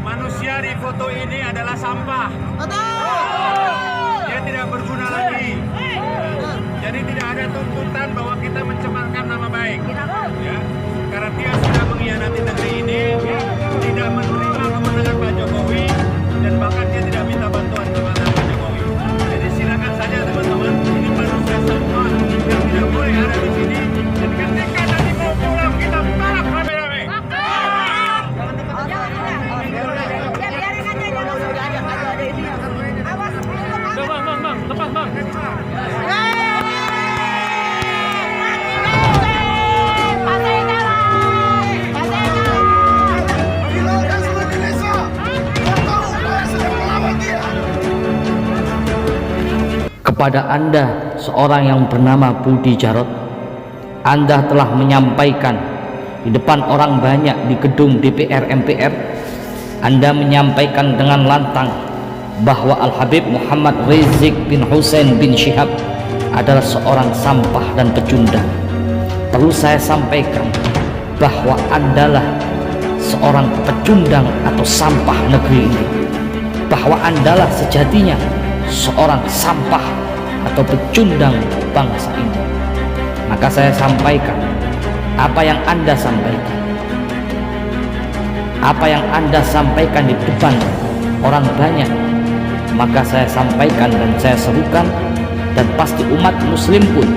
Manusia di foto ini adalah sampah. Dia tidak berguna lagi. Jadi tidak ada tuntutan bahwa kita mencemarkan nama baik. Ya, karena dia sudah mengkhianati negeri ini, tidak menerima kemenangan Pak Jokowi, dan bahkan dia tidak minta bantuan kepada Pak Jokowi. Jadi silakan saja teman-teman, ini manusia sampah yang tidak boleh ada di sini. Dan ketika nanti mau pulang kita tolak rame-rame. Bang, lepas bang. Kepada Anda, seorang yang bernama Budi Jarot, Anda telah menyampaikan di depan orang banyak di gedung DPR MPR, Anda menyampaikan dengan lantang bahwa Al-Habib Muhammad Rizik bin Hussein bin Syihab adalah seorang sampah dan pecundang. Perlu saya sampaikan bahwa Anda lah seorang pecundang atau sampah negeri ini, bahwa Anda lah sejatinya seorang sampah atau pecundang bangsa ini. Maka saya sampaikan apa yang Anda sampaikan, apa yang Anda sampaikan di depan orang banyak, maka saya sampaikan dan saya serukan, dan pasti umat muslim pun,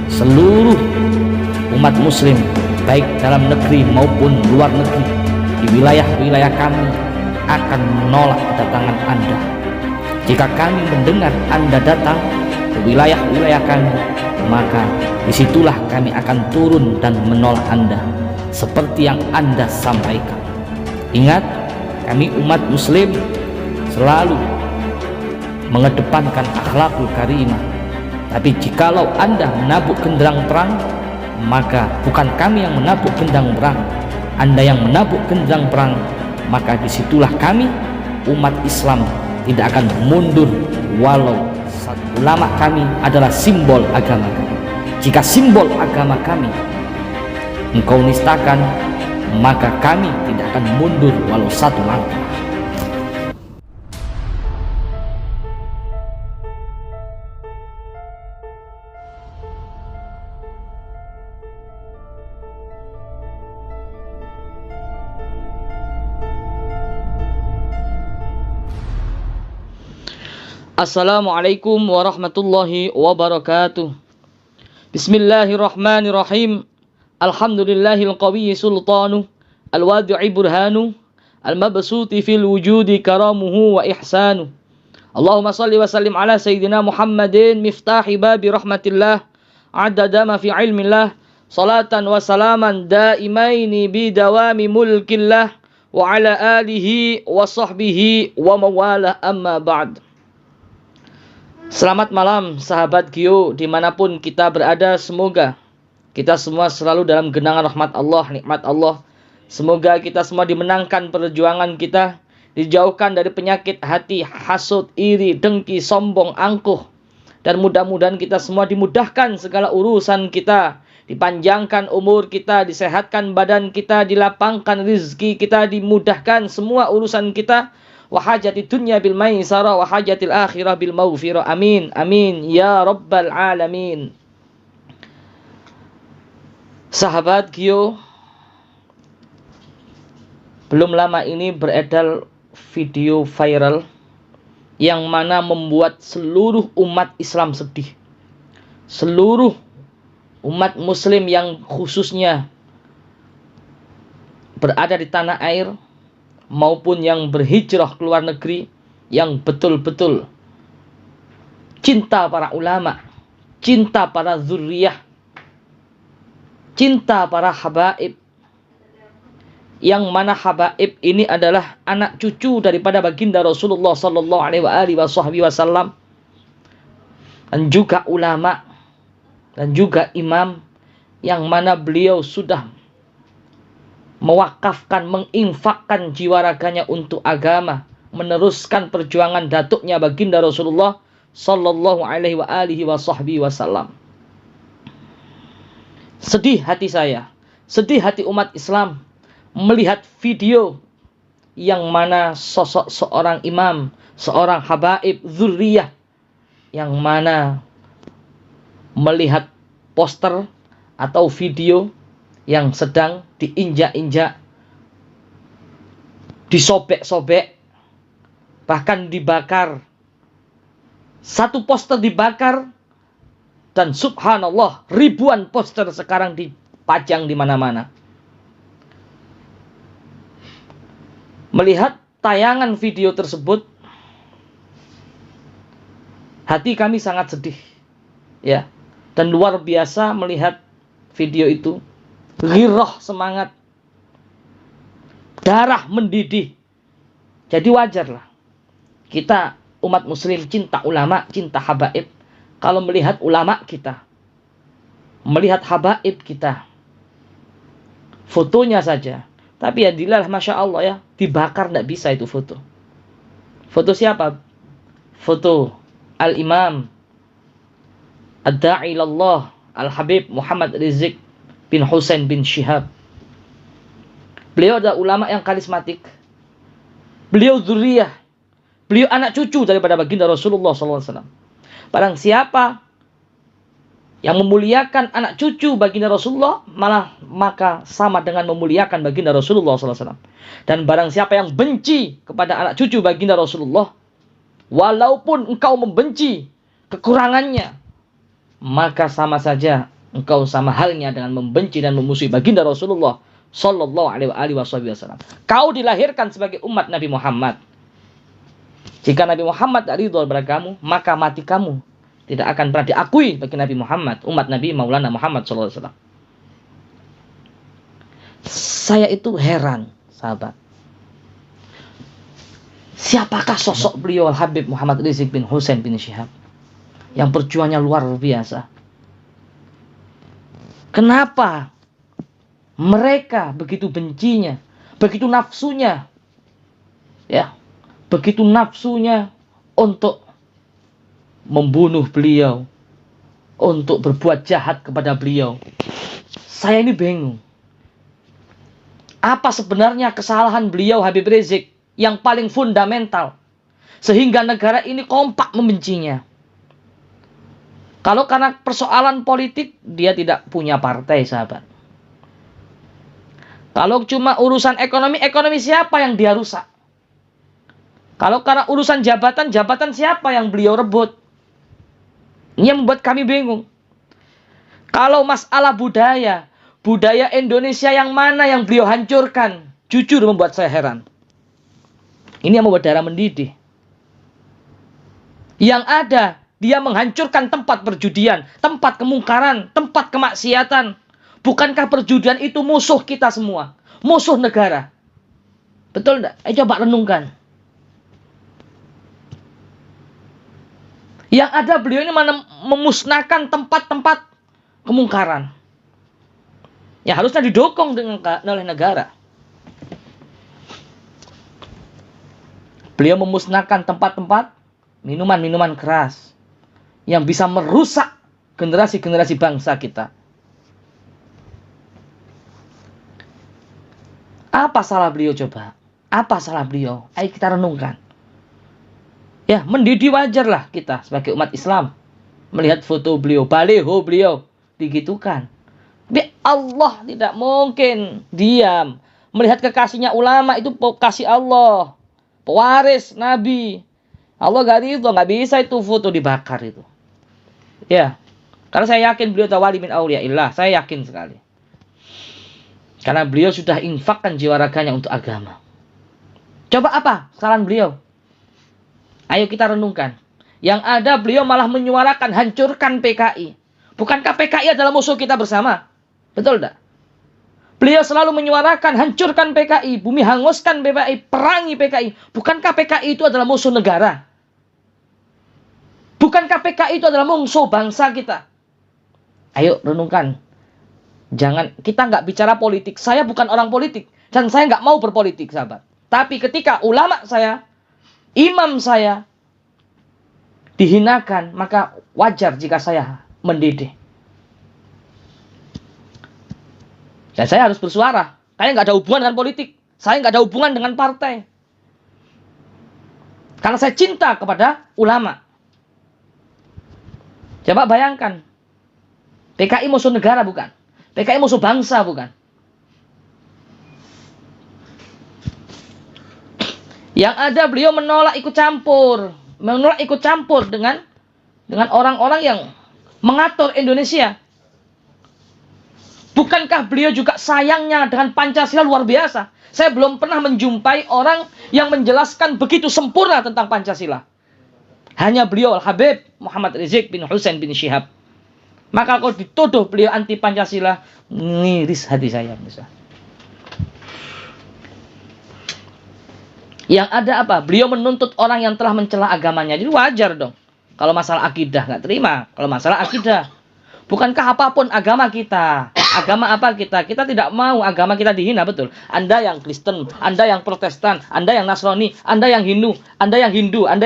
seluruh umat muslim baik dalam negeri maupun luar negeri di wilayah-wilayah kami akan menolak kedatangan Anda. Jika kami mendengar Anda datang ke wilayah-wilayah kami, maka disitulah kami akan turun dan menolak Anda seperti yang Anda sampaikan. Ingat, kami umat muslim selalu mengedepankan akhlakul karimah. Tapi jikalau Anda menabuk genderang perang, maka bukan kami yang menabuk genderang perang, Anda yang menabuk genderang perang, maka disitulah kami umat Islam tidak akan mundur walau ulama kami adalah simbol agama kami. Jika simbol agama kami engkau nistakan, maka kami tidak akan mundur walau satu langkah. Assalamualaikum warahmatullahi wabarakatuh. Bismillahirrahmanirrahim. Alhamdulillahil qawiyyi sultanu, al-wadi'i burhanu, al-mabsuti fil wujudi karamuhu wa ihsanu. Allahumma salli wa sallim ala sayyidina Muhammadin miftahi babi rahmatillah, adada ma fi ilmillah, salatan wa salaman daimaini bidawami mulkillah, wa ala alihi wa sahbihi wa mawalah, amma ba'd. Selamat malam sahabat Gio, dimanapun kita berada. Semoga kita semua selalu dalam genangan rahmat Allah, nikmat Allah. Semoga kita semua dimenangkan perjuangan kita, dijauhkan dari penyakit hati, hasud, iri, dengki, sombong, angkuh. Dan mudah-mudahan kita semua dimudahkan segala urusan kita, dipanjangkan umur kita, disehatkan badan kita, dilapangkan rizki kita, dimudahkan semua urusan kita. Wa hajati dunya bil maisara wa hajatil akhirah bil maghfirah. Amin amin ya rabbal alamin. Sahabat Gio, belum lama ini beredar video viral yang mana membuat seluruh umat Islam sedih. Seluruh umat muslim yang khususnya berada di tanah air maupun yang berhijrah ke luar negeri, yang betul-betul cinta para ulama, cinta para zuriyah, cinta para habaib, yang mana habaib ini adalah anak cucu daripada baginda Rasulullah sallallahu alaihi wasallam, dan juga ulama dan juga imam, yang mana beliau sudah mewakafkan, menginfakkan jiwa raganya untuk agama, meneruskan perjuangan datuknya baginda Rasulullah sallallahu alaihi wasallam. Sedih hati saya, sedih hati umat Islam melihat video yang mana sosok seorang imam, seorang habaib dzurriyah, yang mana melihat poster atau video yang sedang diinjak-injak, disobek-sobek, bahkan dibakar. Satu poster dibakar, dan subhanallah, ribuan poster sekarang dipajang di mana-mana. Melihat tayangan video tersebut, hati kami sangat sedih, ya, dan luar biasa melihat video itu. Ghirah semangat, darah mendidih. Jadi wajarlah kita umat muslim cinta ulama, cinta habaib. Kalau melihat ulama kita, melihat habaib kita, fotonya saja. Tapi ya dilalah, Masya Allah ya, dibakar tidak bisa itu foto. Foto siapa? Foto Al-Imam Ad-Da'i ilallah Al-Habib Muhammad Rizik bin Husain bin Syihab. Beliau adalah ulama yang karismatik. Beliau dzurriyah. Beliau anak cucu daripada baginda Rasulullah SAW. Barang siapa yang memuliakan anak cucu baginda Rasulullah, maka sama dengan memuliakan baginda Rasulullah SAW. Dan barang siapa yang benci kepada anak cucu baginda Rasulullah, walaupun engkau membenci kekurangannya, maka sama saja engkau sama halnya dengan membenci dan memusuhi baginda Rasulullah Sallallahu Alaihi Wasallam. Kau dilahirkan sebagai umat Nabi Muhammad. Jika Nabi Muhammad tak ridho kepada kamu, maka mati kamu tidak akan pernah diakui bagi Nabi Muhammad, umat Nabi Maulana Muhammad SAW. Saya itu heran, sahabat. Siapakah sosok beliau Al-Habib Muhammad Rizik bin Husain bin Syihab yang perjuangannya luar biasa? Kenapa mereka begitu bencinya, begitu nafsunya, ya, begitu nafsunya untuk membunuh beliau, untuk berbuat jahat kepada beliau? Saya ini bingung. Apa sebenarnya kesalahan beliau Habib Rizik yang paling fundamental sehingga negara ini kompak membencinya? Kalau karena persoalan politik, dia tidak punya partai, sahabat. Kalau cuma urusan ekonomi, ekonomi siapa yang dia rusak? Kalau karena urusan jabatan, jabatan siapa yang beliau rebut? Ini yang membuat kami bingung. Kalau masalah budaya, budaya Indonesia yang mana yang beliau hancurkan? Jujur membuat saya heran. Ini yang membuat darah mendidih. Yang ada, dia menghancurkan tempat perjudian, tempat kemungkaran, tempat kemaksiatan. Bukankah perjudian itu musuh kita semua? Musuh negara. Betul tidak? Ayo coba renungkan. Yang ada beliau ini memusnahkan tempat-tempat kemungkaran. Ya harusnya didukung oleh negara. Beliau memusnahkan tempat-tempat minuman-minuman keras yang bisa merusak generasi-generasi bangsa kita. Apa salah beliau coba? Apa salah beliau? Ayo kita renungkan. Ya, mendidih wajarlah kita sebagai umat Islam melihat foto beliau, baliho beliau digitukan. Tapi Allah tidak mungkin diam melihat kekasihnya ulama itu kasih Allah, pewaris Nabi. Allah gak ridho, gak bisa itu foto dibakar itu. Ya, karena saya yakin beliau wali min auliyaillah, saya yakin sekali. Karena beliau sudah infakkan jiwa raganya untuk agama. Coba apa kesalahan beliau? Ayo kita renungkan. Yang ada beliau malah menyuarakan hancurkan PKI. Bukankah PKI adalah musuh kita bersama? Betul tak? Beliau selalu menyuarakan hancurkan PKI, bumi hanguskan PKI, perangi PKI. Bukankah PKI itu adalah musuh negara? Bukankah PKI itu adalah musuh bangsa kita? Ayo renungkan. Jangan, kita nggak bicara politik. Saya bukan orang politik. Dan saya nggak mau berpolitik, sahabat. Tapi ketika ulama saya, imam saya dihinakan, maka wajar jika saya mendidih. Dan saya harus bersuara. Saya nggak ada hubungan dengan politik. Saya nggak ada hubungan dengan partai. Karena saya cinta kepada ulama. Coba bayangkan. PKI musuh negara bukan? PKI musuh bangsa bukan? Yang ada beliau menolak ikut campur. Menolak ikut campur dengan orang-orang yang mengatur Indonesia. Bukankah beliau juga sayangnya dengan Pancasila luar biasa? Saya belum pernah menjumpai orang yang menjelaskan begitu sempurna tentang Pancasila. Hanya beliau, Al-Habib Muhammad Rizik bin Husain bin Syihab. Maka kalau dituduh beliau anti Pancasila, ngiris hati saya. Yang ada apa? Beliau menuntut orang yang telah mencela agamanya. Jadi wajar dong. Kalau masalah akidah, nggak terima. Kalau masalah akidah. Bukankah apapun agama kita? Agama apa kita? Kita tidak mau agama kita dihina, betul. Anda yang Kristen, Anda yang Protestan, Anda yang Nasrani, Anda yang Hindu, Anda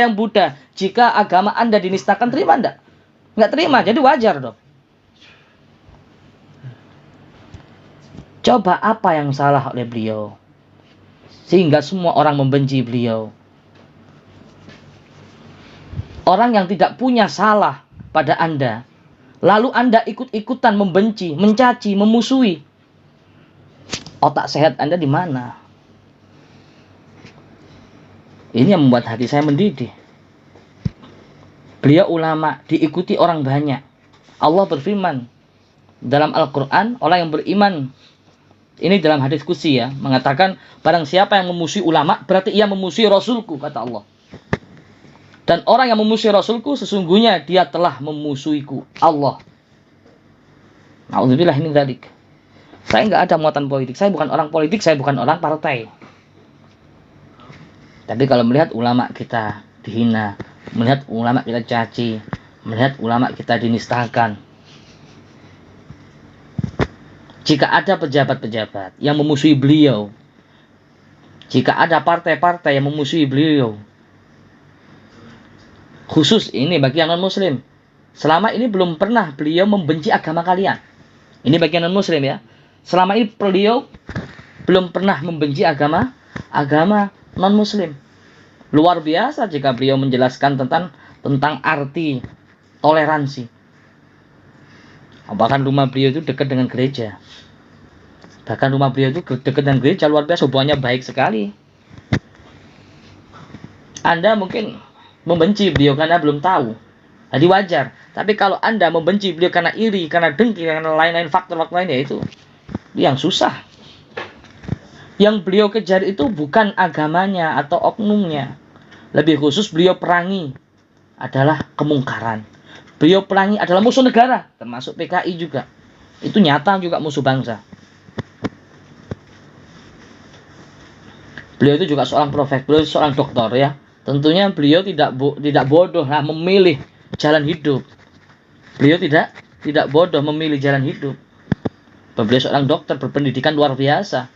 yang Buddha. Jika agama Anda dinistakan, terima Anda? Nggak terima, jadi wajar dong. Coba apa yang salah oleh beliau? Sehingga semua orang membenci beliau. Orang yang tidak punya salah pada Anda, lalu Anda ikut-ikutan membenci, mencaci, memusuhi. Otak sehat Anda di mana? Ini yang membuat hati saya mendidih. Beliau ulama, diikuti orang banyak. Allah berfirman dalam Al-Quran, orang yang beriman, ini dalam hadis qudsi ya, mengatakan barang siapa yang memusuhi ulama, berarti ia memusuhi Rasulku, kata Allah. Dan orang yang memusuhi Rasulku, sesungguhnya dia telah memusuhiku, Allah. Na'udzubillah min dzalik. Saya nggak ada muatan politik. Saya bukan orang politik, saya bukan orang partai. Tapi kalau melihat ulama kita dihina, melihat ulama kita caci, melihat ulama kita dinistakan. Jika ada pejabat-pejabat yang memusuhi beliau, jika ada partai-partai yang memusuhi beliau, khusus ini bagi yang non-muslim, selama ini belum pernah beliau membenci agama kalian. Ini bagi yang non-muslim ya. Selama ini beliau belum pernah membenci agama non-muslim. Luar biasa jika beliau menjelaskan tentang arti toleransi. Bahkan rumah beliau itu dekat dengan gereja. Bahkan rumah beliau itu dekat dengan gereja, luar biasa, hubungannya baik sekali. Anda mungkin membenci beliau karena belum tahu. Jadi wajar. Tapi kalau Anda membenci beliau karena iri, karena dengki, karena lain-lain faktor-faktor lainnya, itu yang susah. Yang beliau kejar itu bukan agamanya atau oknumnya. Lebih khusus beliau perangi adalah kemungkaran. Beliau perangi adalah musuh negara, termasuk PKI juga. Itu nyata juga musuh bangsa. Beliau itu juga seorang profesor, beliau seorang doktor ya. Tentunya beliau tidak bodoh memilih jalan hidup. Beliau tidak bodoh memilih jalan hidup. Beliau seorang dokter berpendidikan luar biasa.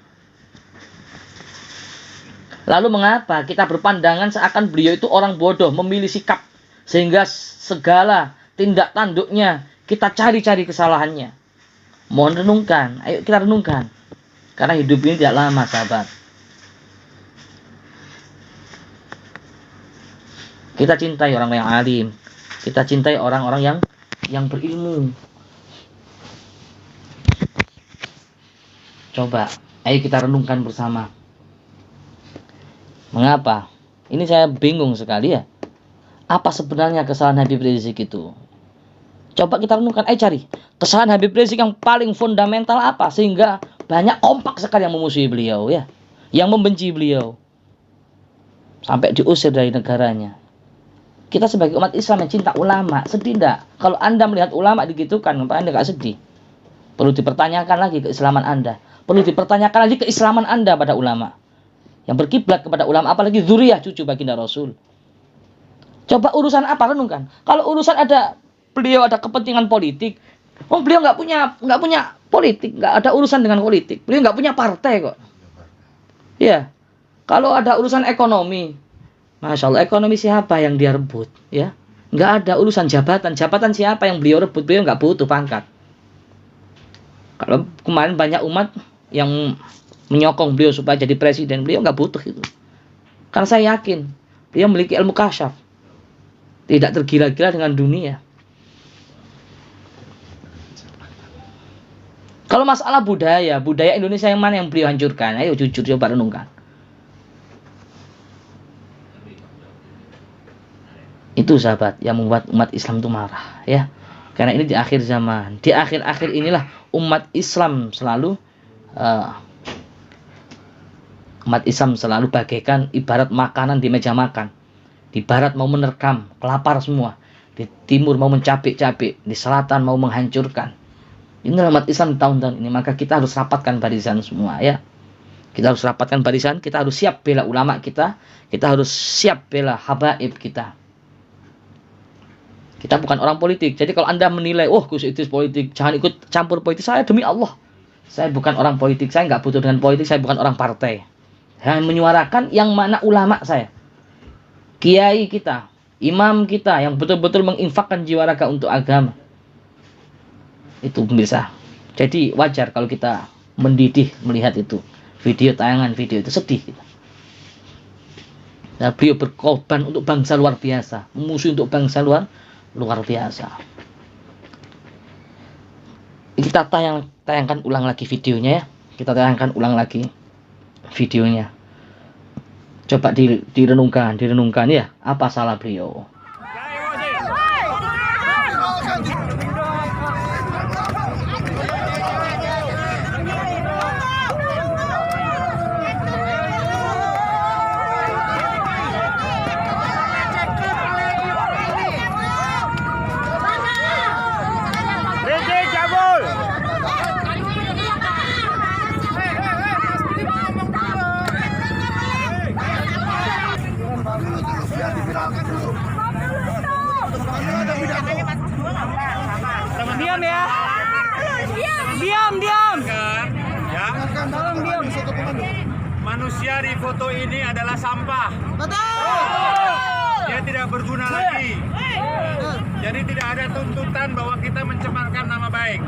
Lalu mengapa kita berpandangan seakan beliau itu orang bodoh, memilih sikap sehingga segala tindak tanduknya kita cari-cari kesalahannya? Mohon renungkan, ayo kita renungkan. Karena hidup ini tidak lama, sahabat. Kita cintai orang yang alim. Kita cintai orang-orang yang berilmu. Coba, ayo kita renungkan bersama. Mengapa? Ini saya bingung sekali ya. Apa sebenarnya kesalahan Habib Rizik itu? Coba kita renungkan, ayo cari. Kesalahan Habib Rizik yang paling fundamental apa? Sehingga banyak kompak sekali yang memusuhi beliau ya. Yang membenci beliau. Sampai diusir dari negaranya. Kita sebagai umat Islam yang cinta ulama, sedih enggak? Kalau Anda melihat ulama digitukan, Anda enggak sedih? Perlu dipertanyakan lagi keislaman Anda. Perlu dipertanyakan lagi keislaman Anda pada ulama. Yang berkiblat kepada ulama, apalagi zuriyah cucu baginda Rasul. Coba urusan apa, renungkan. Kalau urusan beliau ada kepentingan politik, beliau enggak punya politik, enggak ada urusan dengan politik. Beliau enggak punya partai kok. Ya. Kalau ada urusan ekonomi, Masya Allah, ekonomi siapa yang dia rebut? Ya, nggak ada urusan jabatan. Jabatan siapa yang beliau rebut? Beliau nggak butuh pangkat. Kalau kemarin banyak umat yang menyokong beliau supaya jadi presiden. Beliau nggak butuh itu. Karena saya yakin beliau memiliki ilmu kasyaf, tidak tergila-gila dengan dunia. Kalau masalah budaya Indonesia yang mana yang beliau hancurkan? Ayo jujur coba renungkan. Itu sahabat yang membuat umat Islam itu marah, ya. Karena ini di akhir zaman, di akhir-akhir inilah umat Islam selalu bagaikan ibarat makanan di meja makan. Di barat mau menerkam, kelapar semua. Di timur mau mencapik-capik, di selatan mau menghancurkan. Inilah umat Islam di tahun-tahun ini. Maka kita harus rapatkan barisan semua, ya. Kita harus rapatkan barisan, kita harus siap bela ulama kita harus siap bela habaib kita. Kita bukan orang politik. Jadi kalau Anda menilai, oh Gus Idris politik, jangan ikut campur politik. Saya demi Allah, saya bukan orang politik, saya nggak butuh dengan politik, saya bukan orang partai. Saya menyuarakan yang mana ulama saya, kiai kita, imam kita yang betul-betul menginfakkan jiwa raga untuk agama. Itu pemirsa. Jadi wajar kalau kita mendidih melihat itu. Tayangan video itu sedih kita. Nah, beliau berkorban untuk bangsa luar biasa, musuh untuk bangsa luar biasa. Kita tayangkan ulang lagi videonya, ya. Kita tayangkan ulang lagi videonya. Coba direnungkan ya, apa salah beliau? Diam ya. Diam. Ya. Tolong diam. Manusia di foto ini adalah sampah. Betul. Dia tidak berguna lagi. Jadi tidak ada tuntutan bahwa kita mencemarkan nama baik.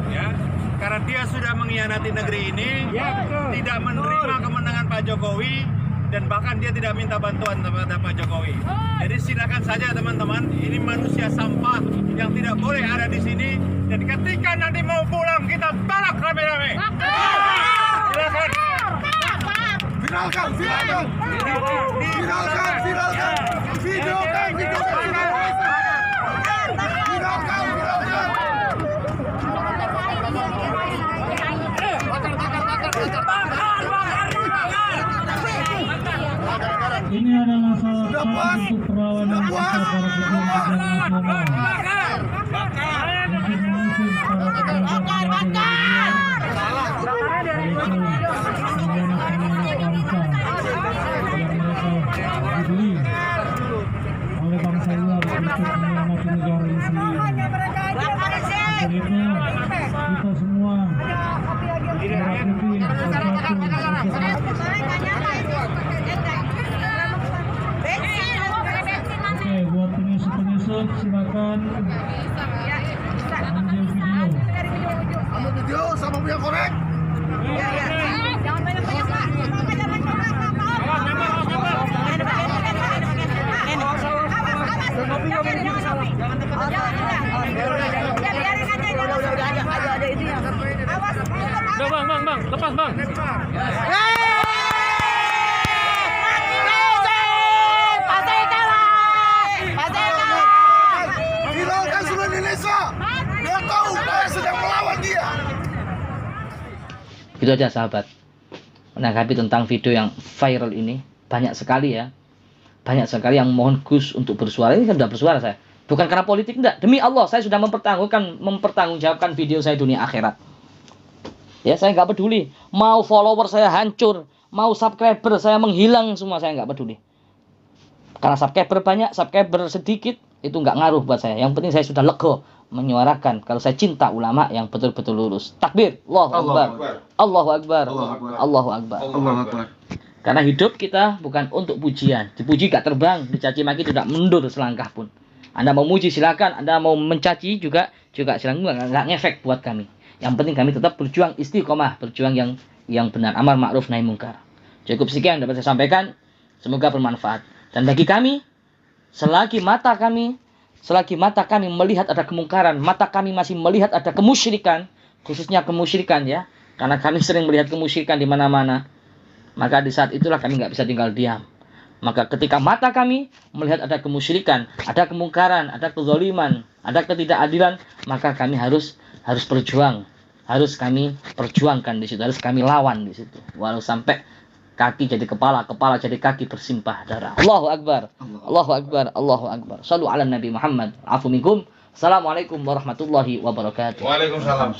Ya. Karena dia sudah mengkhianati negeri ini, tidak menerima kemenangan Pak Jokowi, dan bahkan dia tidak minta bantuan kepada Pak Jokowi. Jadi silakan saja teman-teman, ini manusia sampah yang tidak boleh ada di sini. Dan ketika nanti mau pulang kita tolak rame-rame. Silakan. Viralkan. Videokan. Ini adalah salah satu bentuk perlawanan kita para pejuang nasional. Untuk mengusir para pedagang dari luar, yaitu pengkhianat bangsa yang mereka dibeli oleh bangsa luar untuk menyelamatkan negara ini sendiri. Untuk itu kita semua merah putih Oke, buat penyusup silakan ambil video. Ambil video sama punya korek. Jangan banyak-banyak. Bang, lepas bang. Viralkan seluruh Indonesia. Dia tahu saya sedang melawan dia. Itu aja sahabat. Menanggapi tentang video yang viral ini, banyak sekali ya. Banyak sekali yang mohon Gus untuk bersuara. Ini kan sudah bersuara saya. Bukan karena politik, enggak. Demi Allah, saya sudah mempertanggungjawabkan video saya dunia akhirat. Ya, saya nggak peduli. Mau follower saya hancur, mau subscriber saya menghilang semua, saya nggak peduli. Karena subscriber banyak, subscriber sedikit, itu nggak ngaruh buat saya. Yang penting saya sudah lego menyuarakan kalau saya cinta ulama yang betul-betul lurus. Takbir, Allahu Akbar. Allahu Akbar. Allahu Akbar. Allahu Akbar. Karena hidup kita bukan untuk pujian. Dipuji gak terbang, dicaci maki tidak mundur selangkah pun. Anda mau muji silakan, Anda mau mencaci juga silakan, nggak ngefek buat kami. Yang penting kami tetap berjuang istiqomah, berjuang yang yang benar, amar ma'ruf nahi mungkar. Cukup sekian dapat saya sampaikan, semoga bermanfaat. Dan bagi kami, selagi mata kami melihat ada kemungkaran, mata kami masih melihat ada kemusyrikan, khususnya kemusyrikan ya, karena kami sering melihat kemusyrikan di mana-mana, maka di saat itulah kami nggak bisa tinggal diam. Maka ketika mata kami melihat ada kemusyrikan, ada kemungkaran, ada kezaliman, ada ketidakadilan, maka kami harus berjuang, harus kami perjuangkan di situ, harus kami lawan di situ, walau sampai kaki jadi kepala, kepala jadi kaki bersimpah darah. Allahu Akbar, Allahu Akbar, Allahu Akbar. Shallu ala Nabi Muhammad. Afu minkum. Assalamualaikum warahmatullahi wabarakatuh. Waalaikumsalam.